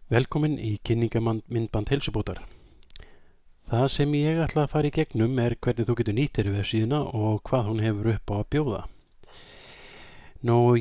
Velkomin í kynningarmyndband heilsubótar. Það sem ég ætla að fara í gegnum hvernig þú getur nýtt þér vefsíðuna og hvað hún hefur upp á að bjóða.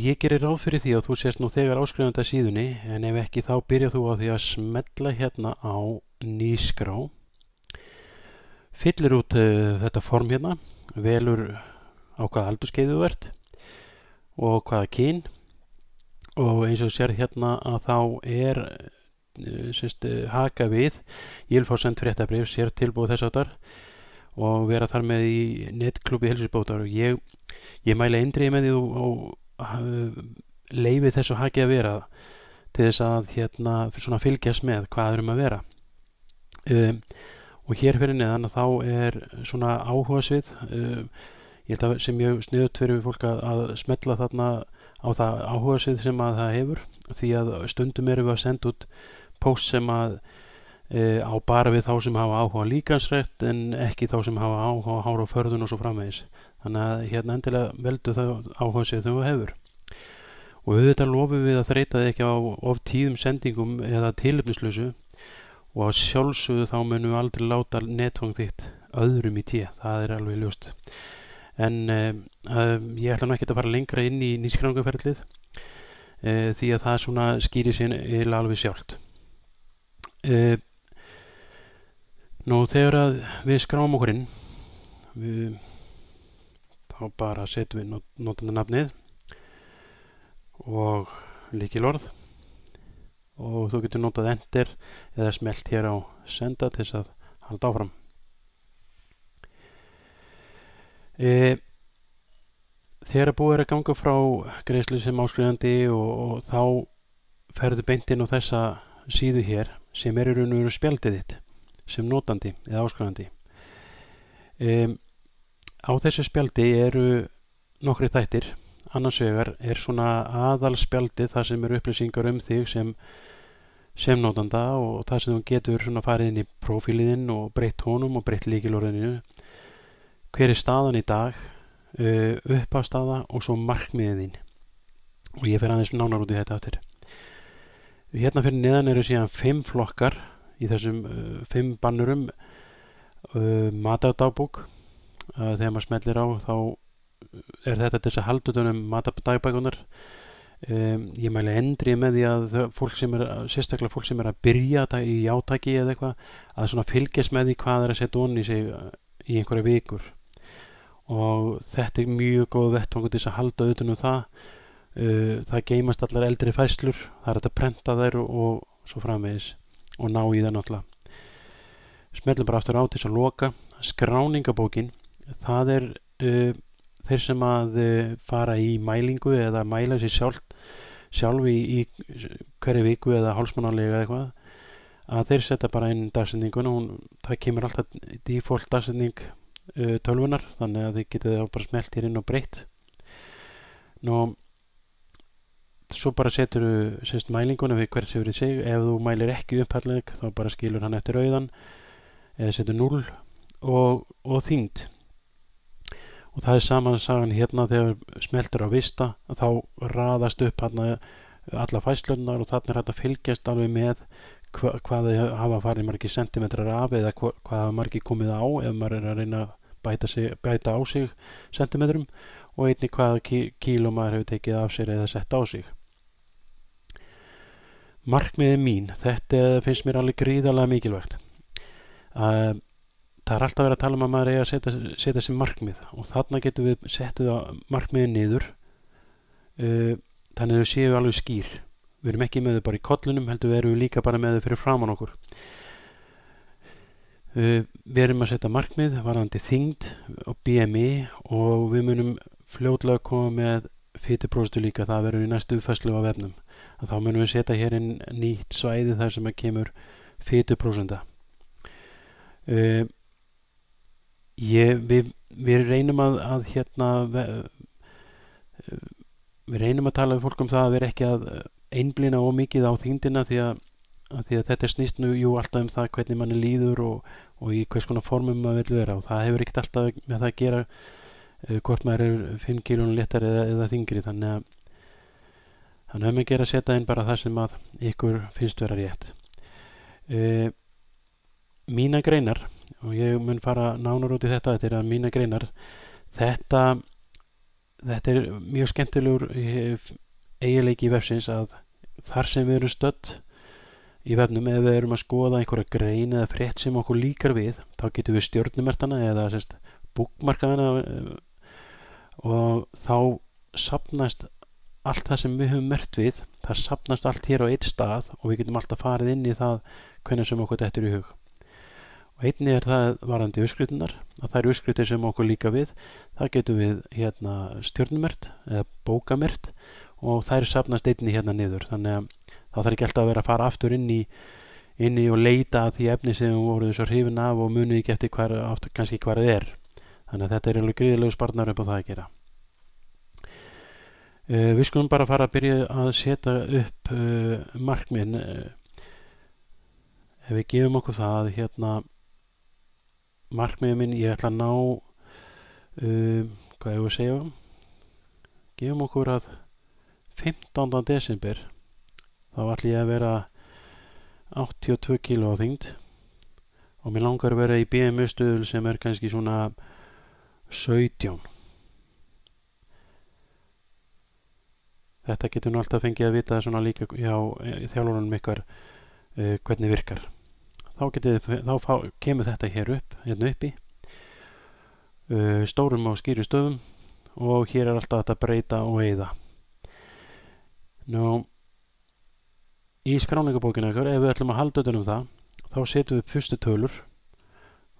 Ég gerir ráð fyrir því að þú sért nú þegar áskrifandi að síðunni, en ef ekki þá byrjar þú á því að smella hérna á nýskrá. Fyllir út þetta form hérna, velur á hvaða aldurskeið þú ert og hvaða kyn, og eins og sér hérna að þá haka við. Ég vil fá send fréttabréf, sér tilbúið þess áttar og vera þar með í netklúbbi heilsubótar. Ég mæla eindregið með því og leyfi þessu haki að vera til þess að svona fylgjast með hvað erum að vera. Og hér fyrir neðan þá svona áhugasvið. Ég held að sem ég sniðut fyrir fólk að smella þarna á það áhugasvið sem að það hefur, því að stundum erum við að senda út post sem að á bara við þá sem hafa áhuga á líkansrækt en ekki þá sem hafa áhuga á hár og förðun og svo framvegis. Þannig að hérna endilega veldu það áhugasvið þú hefur. Og auðvitað lofum við að þreyta þig ekki á of tíðum sendingum eða tilefnislausu, og að sjálfsögðu þá munum við aldrei láta netfang þitt öðrum í té, það alveg ljóst. En ég ætla nú ekki að fara lengra inn í nýskráningarferlið, því að það svona skýrir sér alveg sjálft. Þegar að við skráum okkur inn, þá bara setjum við notandanafnið og lykilorð, og þú getur notað enter eða smellt hér á senda til þess að halda áfram. Þegar búið að ganga frá greiðslu sem áskrifandi og þá ferðu beint inn á þessa síðu hér sem í raun og veru spjaldið þitt sem notandi eða áskrifandi. Á þessu spjaldi eru nokkrir þættir. Annars vegar svona aðalspjaldið, það sem eru upplýsingar þig sem notanda, og það sem þú getur svona farið inn í prófíliðinn og breytt honum og breytt lykilorðinu. Hver staðan í dag, upphafsstaða og svo markmiðið þín. Og ég fer aðeins nánar út í þetta aftur. Hérna fyrir neðan eru síðan 5 flokkar í þessum 5 bannurum. Matardagbók, þegar maður smellir á þá þetta til þess að halda utan matardagbækunar. Ég mæli eindregið með því að sérstaklega fólk sem að byrja í átaki eða eitthvað, að svona fylgjast með því hvað að setja onni í sig í einhverja vikur. Og þetta mjög góð vettvangur til þess að halda utan það. Það geymast allar eldri færslur, það hægt að prenta þær og svo framvegis og ná í það náttúrulega. Smellum bara aftur á til þess að loka. Skráningabókin, það þeir sem að fara í mælingu eða mæla sér sjálf í hverju viku eða hálfsmánaðarlega eitthvað, að þeir setja bara inn dagsetninguna. Það kemur alltaf default dagsetning tölvunar, þannig að þið getið bara smellt hér inn og breytt. Svo bara setur þú mælinguna við hvert sem verið sig. Ef þú mælir ekki upphæðleik þá bara skilur hann eftir rauðan, eða setur 0 og þyngd. Og það saman sagan hérna, þegar smeltur á vista þá raðast upp alla fæslurnar, og þarna hægt að fylgjast alveg með hvað þau hafa farið margir sentimetrar af eða hvað hafa margir komið á ef maður að reyna að bæta á sig sentimetrum, og einnig hvaða kíló maður hefur tekið af sér eða sett á sig. Markmiðið mín, þetta finnst mér alveg gríðarlega mikilvægt. Það alltaf verið að tala að maður að setja sem markmið, og þarna getum við settu markmiðið niður, þannig að þau séu alveg skýr. Við erum ekki með þau bara í kollunum, heldur við erum líka bara með þau fyrir framan okkur. Við erum að setja markmið varðandi þyngd og BMI, og við munum fljótlega koma með fituprósentu líka. Það verður í næstu uppfærslu á vefnum. Þá munum við setja hér inn nýtt svæði þar sem kemur fituprósenta. Við reynum við reynum að tala við fólk það að vera ekki að einblína ómikið á þyngdina, því að þetta snýst nú alltaf það hvernig manni líður og í hvers konar formum maður vill vera, og það hefur ekkert alltaf með það að gera hvort maður 5 kílónum léttari eða þyngri. Þannig að maður gera að setja inn bara það sem að ykkur finnst vera rétt. uh, mína greinar, og ég mun fara nánar út í þetta er að mína greinar, þetta mjög skemmtilegur eiginleiki í vefsins, að þar sem við erum stödd í vefnum, ef við erum að skoða einhverja grein eða frétt sem okkur líkar við, þá getum við stjörnumertana eða búkmarkaðana, og þá safnast allt það sem við höfum merkt við, það safnast allt hér á eitt stað og við getum alltaf farið inn í það hvernig sem okkur dettur í hug. Og einnig er það varandi uppskriftunar, að það eru uppskriftir sem okkur líka við, það getum við stjörnumert eða bókamert, og þær safnast einnig niður, þannig að það þarf ekki alltaf að vera að fara aftur inn í og leita að því efni sem voruð svo hrifin af og munið ekki eftir kannski hvar það er. Þannig að þetta er alveg gríðilegu sparnar upp á það að gera. Við skulum bara fara að byrja að setja upp markmið. Ef við gefum okkur það markmiðið minn, ég ætla að ná hvað ég að segja, gefum okkur að 15. desember þá ætla ég að vera 82 kíló á þyngd, og mér langar að vera í BMI stöðul sem er kannski svona 17. Þetta getur nú alltaf fengið að vita svona líka hjá þjálfurunum ykkar hvernig virkar. Þá kemur þetta hér uppi stórum og skýrum stöðum, og hér er alltaf að breyta og eyða. Nú, í skráningabókina ykkur, ef við ætlum að halda utan um það, þá setjum við fyrstu tölur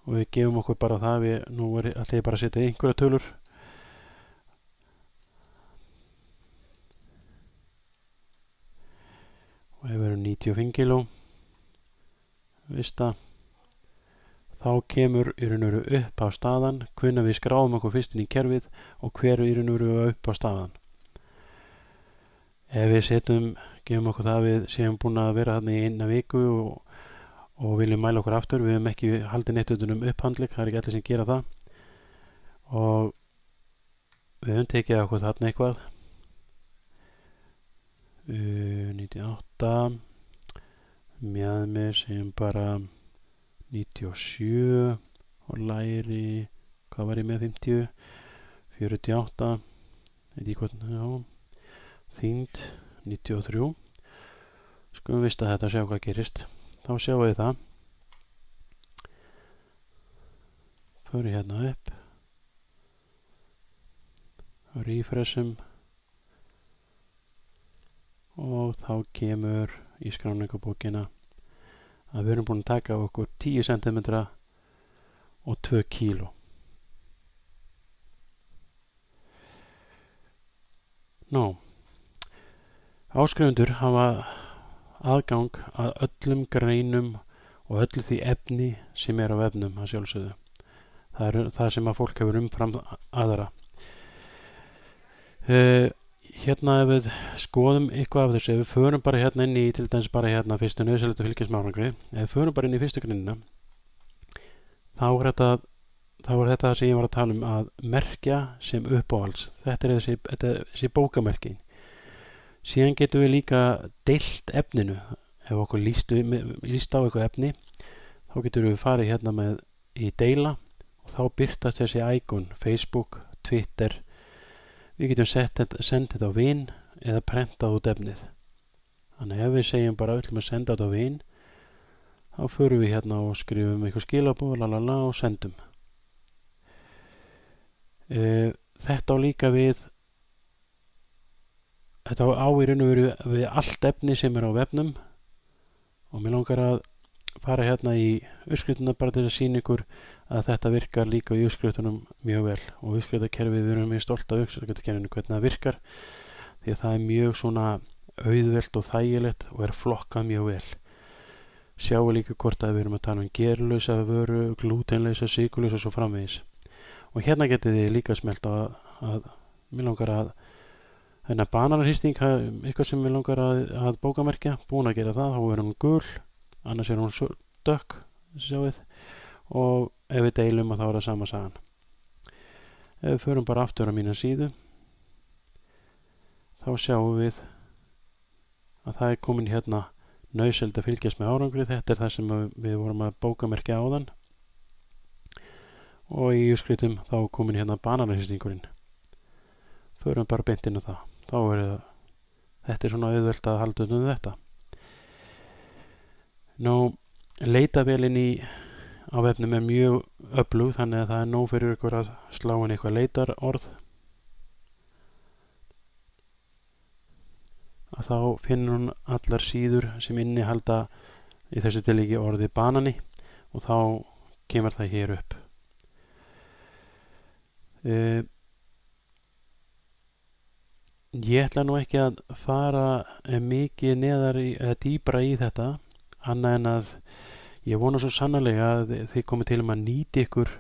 og við gefum okkur bara það, nú ætlum ég bara að setja einhverja tölur. Og ef við erum 95 kíló, þá kemur í raun og veru upp á staðan hvenær við skráum okkur fyrst inn í kerfið og hver í raun og veru upp á staðan. Ef við gefum okkur það að við séum búin að vera þarna í 1 viku og viljum mæla okkur aftur, við hefum ekki haldið neitt utan upphandling, það er ekki allir sem gera það, og við höfum tekið okkur þarna eitthvað 98, með mér sem bara 97 og læri, hvað var ég með 50, 48, veit ég hvað, þyngd 93. Skulum vista þetta, sjá hvað gerist. Þá sjáum við það. Förum hérna upp, refreshum, og þá kemur í skráningabókina að við erum búin að taka okkur 10 cm og 2 kíló. Áskrifundur hafa aðgang að öllum greinum og öllu því efni sem er á vefnum að sjálfsögðu. Það er það sem að fólk hefur umfram aðra. Hérna ef við skoðum eitthvað af þessu, ef við förum bara hérna inn í til dæmis bara hérna fyrstu nauðsynlegt að fylgjast með árangri, ef við förum bara inn í fyrstu greinina, þá er þetta það sem ég var að tala um, að merkja sem uppáhalds. Þetta er þessi bókamerking. Síðan getum við líka deilt efninu. Ef okkur líst á eitthvað efni, þá getum við farið hérna í deila, og þá birtast þessi íkon, Facebook, Twitter. Við getum sendið þetta á vin eða prentað út efnið. Þannig ef við segjum bara öllum að senda þetta á vin, þá förum við hérna og skrifum eitthvað skilabóð og sendum. Þetta á líka við, þetta á í raun og veru við allt efni sem er á vefnum, og mér langar að fara hérna í uppskriftunum bara til að sýna ykkur að þetta virkar líka í uppskriftunum mjög vel. Og uppskriftakerfið, við erum mjög stolt af uppskriftakerfinu, hvernig það virkar, því að það er mjög svona auðvelt og þægilegt og er flokkað mjög vel. Sjáum líka hvort að við erum að tala um gerlausa vöru, glútenlausa, sykurlausa og svo framvegis. Og hérna getið þið líka smelt að mér langar að bananarhýsting, eitthvað sem mér langar að bókamerkja, búin að gera það, þá er hún gul, annars er hún dökk, sjáuð, og ef við deilum að þá er það sama sagan. Ef við förum bara aftur á mína síðu, þá sjáum við að það er komin hérna nauðsynlegt að fylgjast með árangri. Þetta er það sem við vorum að bókamerkja áðan, og í uppskriftum þá komin hérna bananahystingurinn. Förum bara beint inn á það. Þetta er svona auðvelt að halda um þetta. Nú, leitavélin á vefnum er mjög öflug, þannig að það er nóg fyrir ykkur að slá inn eitthvað leitarorð, að þá finnur hún allar síður sem innihalda í þessu tilviki orðið banani, og þá kemur það hér upp. Ég ætla nú ekki að fara mikið neðar eða dýpra í þetta, annað en að ég vona svo sannarlega að þið komið til að nýti ykkur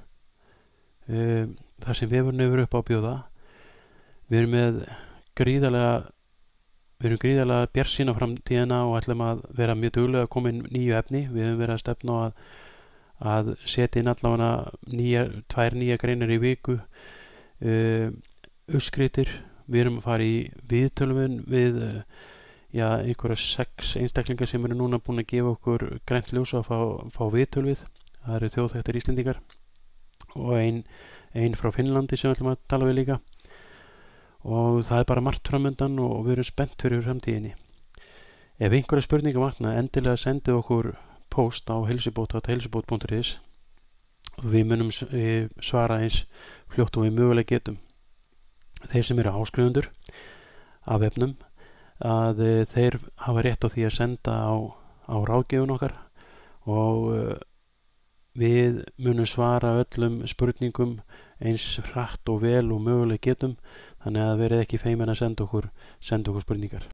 það sem vefurinn hefur upp á að bjóða. Við erum gríðarlega bjartsýn á framtíðina og ætlum að vera mjög duglega að koma inn nýju efni. Við höfum verið að stefna á að setja inn allavega 2 nýjar greinar í viku, uppskriftir. Við erum að fara í viðtölum við einhverja 6 einstaklingar sem eru núna búin að gefa okkur grænt ljós að fá viðtöl við. Það eru þjóðþekktir Íslendingar og ein frá Finnlandi sem við ætlum að tala við líka, og það er bara margt framöndan og við erum spennt fyrir framtíðinni. Ef einhverja spurningar vakna, endilega sendið okkur post á heilsubót.heilsubót.is og við munum svara eins fljótt og við mögulega getum. Þeir sem eru áskrifundur af vefnum, að þeir hafa rétt á því að senda á ráðgjöfun okkar, og við munum svara öllum spurningum eins hratt og vel og mögulega getum, þannig að verið ekki feimin að senda okkur spurningar.